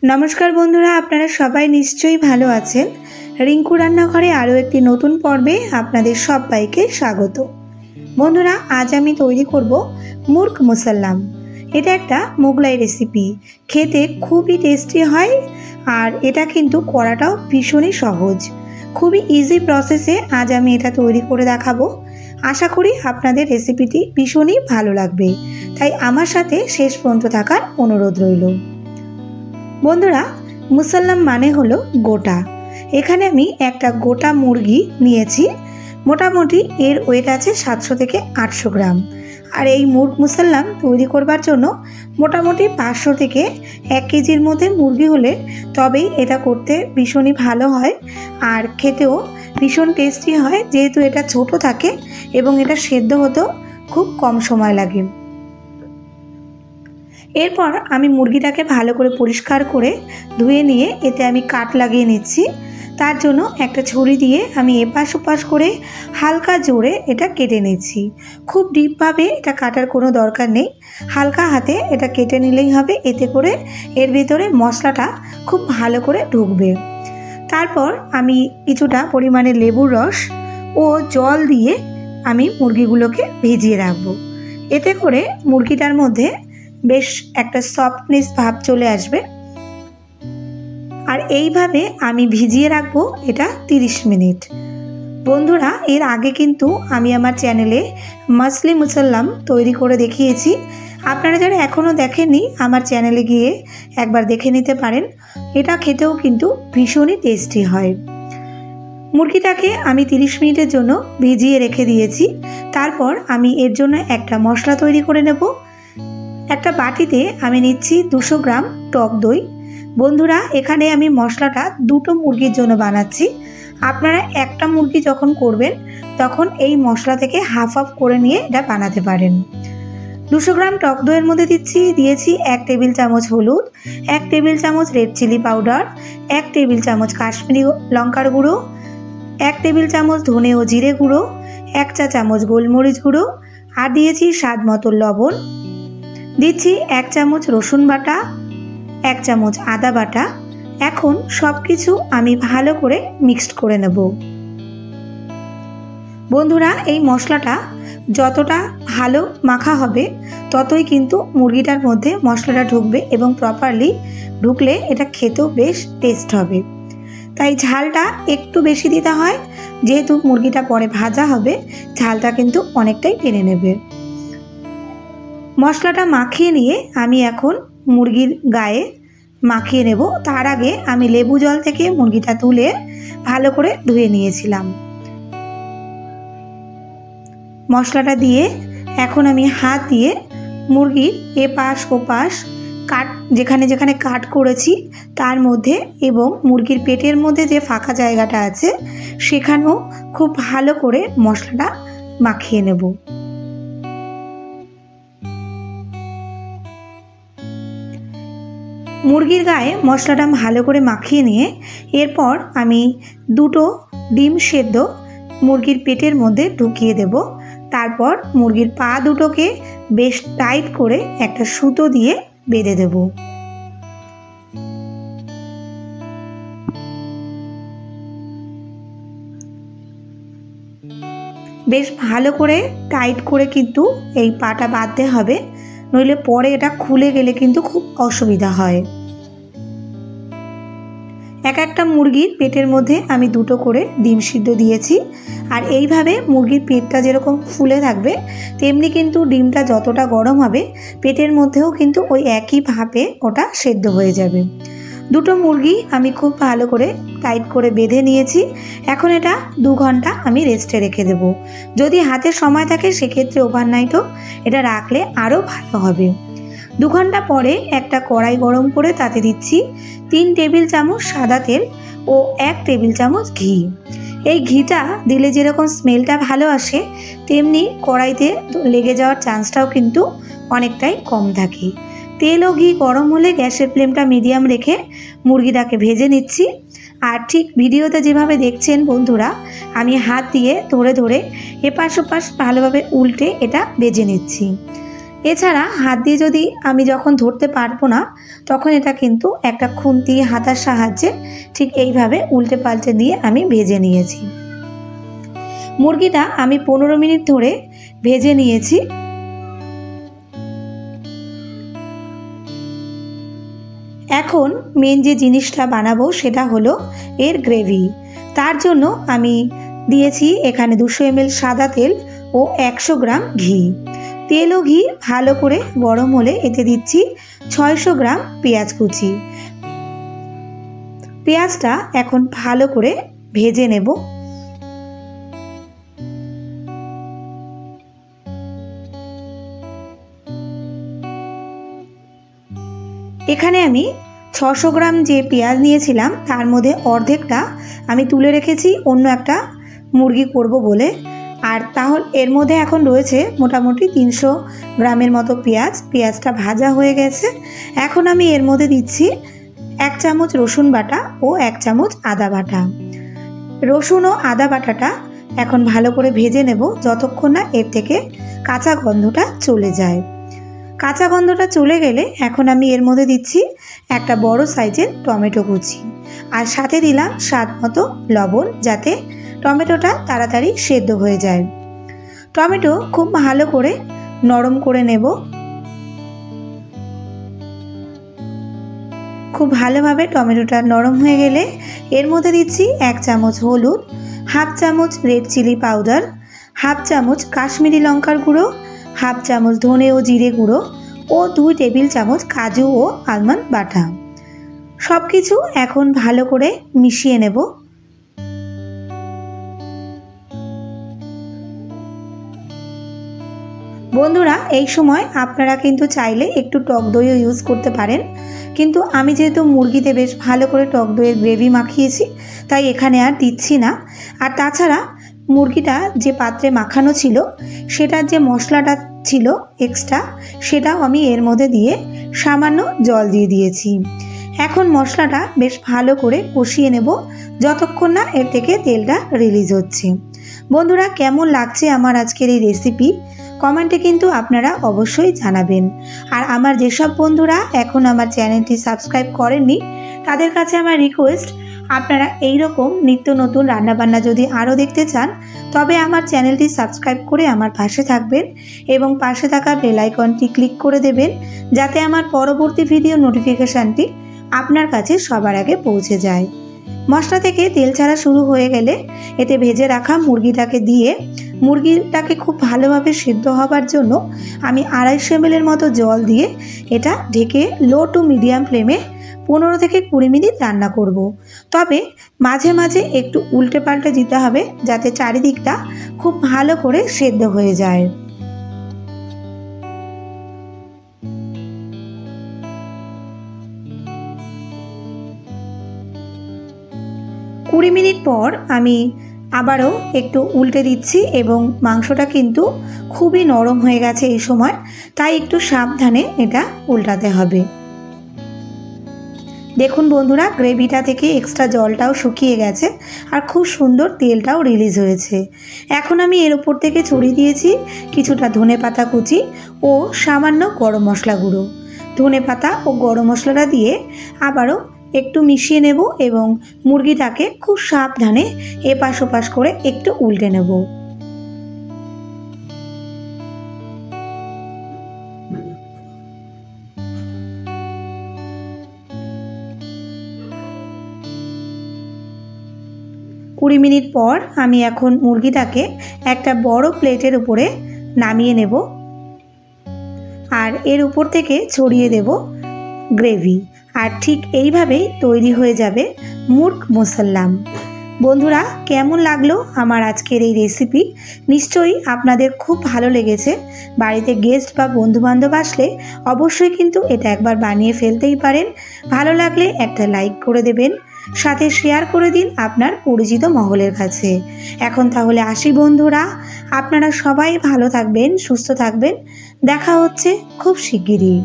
नमस्कार बंधुरा आपनारा सबाई निश्चयई भालो आछेन। रिंकू रान्नाघरे आरो एकटी नतून पर्वे आपनादेर सबाइके स्वागत। बंधुरा आज आमी तैरी करब मुर्ग मुसल्लाम। एटा एकटा मोगलाई रेसिपि, खेते खूबई टेस्टी हय आर एटा किन्तु कराटाओ भीषणई सहज। खूबई इजी प्रसेसे आज आमी एटा तैरी करे देखाबो। आशा करी आपनादेर रेसिपिटी भीषणई भालो लागबे, ताई आमार साथे शेष पर्यन्त थाकार अनुरोध रइल। बंधुरा मुसल्लाम माने हलो गोटा। एखाने आमी एकटा गोटा मुरगी नियेछि, मोटामुटी एर वेट आछे 700 থেকে 800 ग्राम। और এই मुर्ग मुसल्लाम तैरी करबार जोन्नो मोटामुटी 500 থেকে 1 केजिर मध्य मुरगी होले तबेई एटा करते भीषणই भालो हय और खेतेও भीषण टेस्टी हय, जेहेतु एटा छोटो थाके एबं एटा सेদ্ধ होतेও खूब कम समय लागे। एरपर आमी मुरगिटाके भालो करे परिष्कार करे धुए निये एते आमी काट लागिये निচ্ছি। तार जोन्नो एकटा छुरी दिये आमी एपाश ओपाश करे हालका जोरे एटा केटे निচ্ছি। खूब डीप भावे एटा काटार कोनो दरकार नेই, हालका हाथे एटा केटे निलेই হবে। एते करे एर भितरे मशलाटा खूब भालो करे ढुकबे। तारपर आमी কিছুটা পরিমাণে লেবুর রস ও জল দিয়ে आमी मुरगिगुलोके ভিজিয়ে রাখবো। एते करे मुरगिटार मধ্যে बेश एक सफ्टनेस भाव चले आसबे। और এইভাবে আমি ভিজিয়ে রাখবো এটা 30 মিনিট। বন্ধুরা এর আগে কিন্তু আমি আমার চ্যানেলে মাছলি মুসল্লাম তৈরি করে দেখিয়েছি, আপনারা যারা এখনো দেখেননি আমার চ্যানেলে গিয়ে একবার দেখে নিতে পারেন। এটা খেতেও কিন্তু ভীষণই টেস্টি হয়। মুরগিটাকে আমি 30 মিনিটের জন্য ভিজিয়ে রেখে দিয়েছি। তারপর আমি এর জন্য একটা মশলা তৈরি করে নেব। একটা বাটিতে আমি নিচ্ছি 200 গ্রাম টক দই। বন্ধুরা এখানে আমি মশলাটা দুটো মুরগির জন্য বানাচ্ছি। আপনারা একটা মুরগি যখন করবেন তখন এই মশলা থেকে হাফ হাফ করে নিয়ে এটা বানাতে পারেন। 200 গ্রাম টক দইয়ের মধ্যে দিয়েছি 1 টেবিল চামচ হলুদ, 1 টেবিল চামচ রেড চিলি পাউডার, 1 টেবিল চামচ কাশ্মীরি লঙ্কার গুঁড়ো, 1 টেবিল চামচ ধনে ও জিরে গুঁড়ো, 1 চা চামচ গোলমরিচ গুঁড়ো আর দিয়েছি স্বাদ মতো লবণ। দিচ্ছি 1 চামচ রসুন বাটা, 1 চামচ আদা বাটা। এখন সবকিছু আমি ভালো করে মিক্সড করে নেব। বন্ধুরা এই মশলাটা যতটা ভালো মাখা হবে ততই কিন্তু মুরগিটার মধ্যে মশলাটা ঢুকবে এবং প্রপারলি ঢুকলে এটা খেতেও বেশ টেস্ট হবে। তাই ঝালটা একটু বেশি দিতে হয়, যেহেতু মুরগিটা পরে ভাজা হবে ঝালটা কিন্তু অনেকটাই টেনে নেবে। মশলাটা মাখিয়ে নিয়ে আমি এখন মুরগির গায়ে মাখিয়ে নেব। তার আগে আমি লেবু জল থেকে মুরগিটা তুলে ভালো করে ধুয়ে নিয়েছিলাম। মশলাটা দিয়ে এখন আমি হাত দিয়ে মুরগির এপাশ ওপাশ কাট যেখানে যেখানে কাট করেছি তার মধ্যে এবং মুরগির পেটের মধ্যে যে ফাঁকা জায়গাটা আছে সেখানেও খুব ভালো করে মশলাটা মাখিয়ে নেব। মুরগির গায়ে মশলাটা ভালো করে মাখিয়ে নিয়ে এরপর আমি দুটো ডিম সেদ্ধ মুরগির পেটের মধ্যে ঢুকিয়ে দেব। তারপর মুরগির পা দুটোকে বেশ টাইট করে একটা সুতো দিয়ে বেঁধে দেব। বেশ ভালো করে টাইট করে কিন্তু এই পাটা বাঁধতে হবে, নইলে পরে এটা খুলে গেলে কিন্তু খুব অসুবিধা হয়। এক একটা মুরগির পেটের মধ্যে আমি দুটো করে ডিম সিদ্ধ দিয়েছি। আর এইভাবে মুরগির পেটটা যেরকম ফুলে থাকবে তেমনি কিন্তু ডিমটা যতটা গরম হবে পেটের মধ্যেও কিন্তু ওই একইভাবে ওটা সেদ্ধ হয়ে যাবে। দুটো মুরগি আমি খুব ভালো করে টাইট করে বেঁধে নিয়েছি। এখন এটা 2 ঘন্টা আমি রেস্টে রেখে দেব। যদি হাতে সময় থাকে সেক্ষেত্রে ওভারনাইটও এটা রাখলে আরও ভালো হবে। 2 ঘন্টা পরে একটা কড়াই গরম করে তাতে দিচ্ছি 3 টেবিল চামচ সাদা তেল ও 1 টেবিল চামচ ঘি। এই ঘিটা দিলে যেরকম স্মেলটা ভালো আসে তেমনি কড়াইতে লেগে যাওয়ার চান্সটাও কিন্তু অনেকটাই কম থাকে। তেল ও ঘি গরম হলে গ্যাসের ফ্লেমটা মিডিয়াম রেখে মুরগিটাকে ভেজে নিচ্ছি। আর ঠিক ভিডিওতে যেভাবে দেখছেন বন্ধুরা আমি হাত দিয়ে ধরে ধরে এপাশ ওপাশ ভালোভাবে উল্টে এটা ভেজে নিচ্ছি। এছাড়া হাত দিয়ে যদি আমি যখন ধরতে পারবো না, তখন এটা কিন্তু একটা খুন্তি হাতার সাহায্যে ঠিক এইভাবে উল্টে পাল্টে দিয়ে আমি ভেজে নিয়েছি। মুরগিটা আমি 15 মিনিট ধরে ভেজে নিয়েছি। এখন মেন যে জিনিসটা বানাবো সেটা হলো এর গ্রেভি। তার জন্য আমি দিয়েছি এখানে 200 ml সাদা তেল ও 100 গ্রাম ঘি। তেল ও ঘি ভালো করে গরম হলে এতে দিচ্ছি 600 গ্রাম পেঁয়াজ কুচি। পেঁয়াজটা এখন ভালো করে ভেজে নেব। এখানে আমি 600 গ্রাম যে পেঁয়াজ নিয়েছিলাম তার মধ্যে অর্ধেকটা আমি তুলে রেখেছি অন্য একটা মুরগি করব বলে। আর তাহলে এর মধ্যে এখন রয়েছে মোটামুটি 300 গ্রামের মতো পেঁয়াজ। পেঁয়াজটা ভাজা হয়ে গেছে। এখন আমি এর মধ্যে দিচ্ছি 1 চামচ রসুন বাটা ও 1 চামচ আদা বাটা। রসুন ও আদা বাটাটা এখন ভালো করে ভেজে নেব যতক্ষণ না এর থেকে কাঁচা গন্ধটা চলে যায়। কাঁচা গন্ধটা চলে গেলে এখন আমি এর মধ্যে দিচ্ছি একটা বড় সাইজের টমেটো কুচি, আর সাথে দিলাম স্বাদ মতো লবণ, যাতে টমেটোটা তাড়াতাড়ি সেদ্ধ হয়ে যায়। টমেটো খুব ভালো করে নরম করে নেব। খুব ভালোভাবে টমেটোটা নরম হয়ে গেলে এর মধ্যে দিচ্ছি 1 চামচ হলুদ, হাফ চামচ রেড চিলি পাউডার, হাফ চামচ কাশ্মীরি লঙ্কার গুঁড়ো, হাফ চামচ ধনে ও জিরে গুঁড়ো ও 2 টেবিল চামচ কাজু ও আলমন্ড বাটা। সব কিছু এখন ভালো করে মিশিয়ে নেব। বন্ধুরা, এই সময় আপনারা কিন্তু চাইলে একটু টক দইও ইউজ করতে পারেন, কিন্তু আমি যেহেতু মুরগিতে বেশ ভালো করে টক দইয়ের গ্রেভি মাখিয়েছি তাই এখানে আর দিচ্ছি না। আর তাছাড়া মুরগিটা যে পাত্রে মাখানো ছিল সেটার যে মশলাটা ছিল এক্সট্রা, সেটাও আমি এর মধ্যে দিয়ে সামান্য জল দিয়ে দিয়েছি। এখন মশলাটা বেশ ভালো করে কষিয়ে নেব যতক্ষণ না এর থেকে তেলটা রিলিজ হচ্ছে। বন্ধুরা, কেমন লাগছে আমার আজকের এই রেসিপি কমেন্টে কিন্তু আপনারা অবশ্যই জানাবেন। আর আমার যেসব বন্ধুরা এখন আমার চ্যানেলটি সাবস্ক্রাইব করেননি তাদের কাছে আমার রিকোয়েস্ট, আপনারা এই রকম নিত্য নতুন রান্নাবান্না যদি আরও দেখতে চান তবে আমার চ্যানেলটি সাবস্ক্রাইব করে আমার পাশে থাকবেন এবং পাশে থাকা বেল আইকনটি ক্লিক করে দেবেন, যাতে আমার পরবর্তী ভিডিও নোটিফিকেশানটি আপনার কাছে সবার আগে পৌঁছে যায়। মশলা থেকে তেল ছাড়া শুরু হয়ে গেলে এতে ভেজে রাখা মুরগিটাকে দিয়ে মুরগিটাকে খুব ভালোভাবে সিদ্ধ হবার জন্য আমি 250 ml মতো জল দিয়ে এটা ঢেকে লো টু মিডিয়াম ফ্লেমে 15 থেকে 20 মিনিট রান্না করব। তবে মাঝে মাঝে একটু উল্টে পাল্টে দিতে হবে যাতে চারিদিকটা খুব ভালো করে সেদ্ধ হয়ে যায়। কুড়ি মিনিট পর আমি আবারও একটু উল্টে দিচ্ছি এবং মাংসটা কিন্তু খুবই নরম হয়ে গেছে এই সময়, তাই একটু সাবধানে এটা উল্টাতে হবে। দেখুন বন্ধুরা, গ্রেভিটা থেকে এক্সট্রা জলটাও শুকিয়ে গেছে আর খুব সুন্দর তেলটাও রিলিজ হয়েছে। এখন আমি এর উপর থেকে ছড়িয়ে দিয়েছি কিছুটা ধনেপাতা কুচি ও সামান্য গরম মশলা গুঁড়ো। ধনেপাতা ও গরম মশলাটা দিয়ে আবারও একটু মিশিয়ে নেব এবং মুরগিটাকে খুব সাবধানে এপাশ ওপাশ করে একটু উল্টে নেব। কুড়ি মিনিট পর আমি এখন মুরগিটাকে একটা বড় প্লেটের উপরে নামিয়ে নেব আর এর উপর থেকে ছড়িয়ে দেব গ্রেভি। আর ঠিক এইভাবেই তৈরি হয়ে যাবে মুর্গ মুসাল্লাম। বন্ধুরা, কেমন লাগলো আমার আজকের এই রেসিপি? নিশ্চয়ই আপনাদের খুব ভালো লেগেছে। বাড়িতে গেস্ট বা বন্ধুবান্ধব আসলে অবশ্যই কিন্তু এটা একবার বানিয়ে ফেলতেই পারেন। ভালো লাগলে একটা লাইক করে দেবেন, সাথে শেয়ার করে দিন আপনার পরিচিত মহলের কাছে। এখন তাহলে আসি বন্ধুরা, আপনারা সবাই ভালো থাকবেন, সুস্থ থাকবেন। দেখা হচ্ছে খুব শিগগিরই।